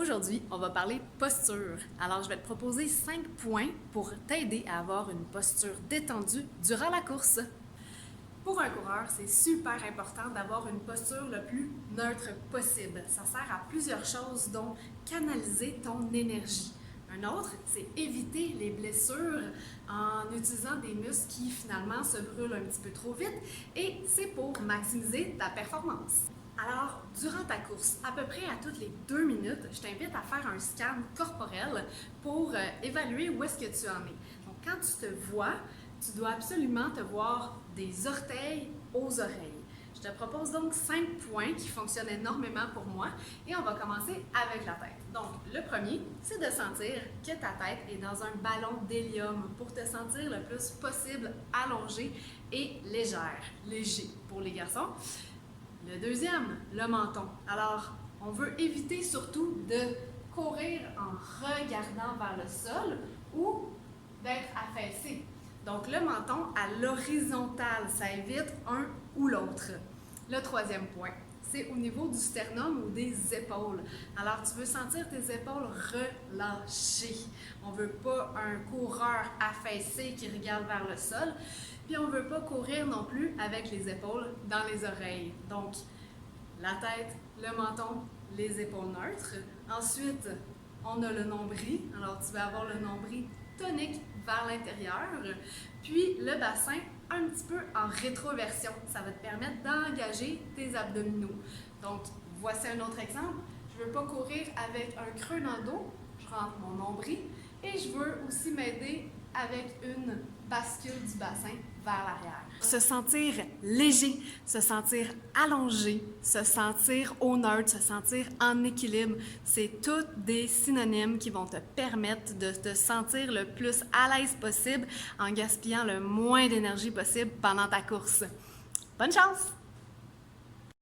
Aujourd'hui, on va parler posture. Alors, je vais te proposer 5 points pour t'aider à avoir une posture détendue durant la course. Pour un coureur, c'est super important d'avoir une posture le plus neutre possible. Ça sert à plusieurs choses, dont canaliser ton énergie. Un autre, c'est éviter les blessures en utilisant des muscles qui finalement se brûlent un petit peu trop vite, et c'est pour maximiser ta performance. Alors, durant ta course, à peu près à toutes les 2 minutes, je t'invite à faire un scan corporel pour évaluer où est-ce que tu en es. Donc, quand tu te vois, tu dois absolument te voir des orteils aux oreilles. Je te propose donc 5 points qui fonctionnent énormément pour moi et on va commencer avec la tête. Donc, le premier, c'est de sentir que ta tête est dans un ballon d'hélium pour te sentir le plus possible allongée et légère. Léger pour les garçons. Le deuxième, le menton. Alors, on veut éviter surtout de courir en regardant vers le sol ou d'être affaissé. Donc, le menton à l'horizontale, ça évite un ou l'autre. Le troisième point, c'est au niveau du sternum ou des épaules. Alors, tu veux sentir tes épaules relâchées. On ne veut pas un coureur affaissé qui regarde vers le sol. Puis, on ne veut pas courir non plus avec les épaules dans les oreilles. Donc, la tête, le menton, les épaules neutres. Ensuite, on a le nombril. Alors, tu vas avoir le nombril tonique vers l'intérieur. Puis, le bassin un petit peu en rétroversion. Ça va te permettre d'engager tes abdominaux. Donc, voici un autre exemple. Je ne veux pas courir avec un creux dans le dos. Je rentre mon nombril. Et je veux aussi m'aider avec une bascule du bassin vers l'arrière. Se sentir léger, se sentir allongé, se sentir au neutre, se sentir en équilibre, c'est tous des synonymes qui vont te permettre de te sentir le plus à l'aise possible en gaspillant le moins d'énergie possible pendant ta course. Bonne chance!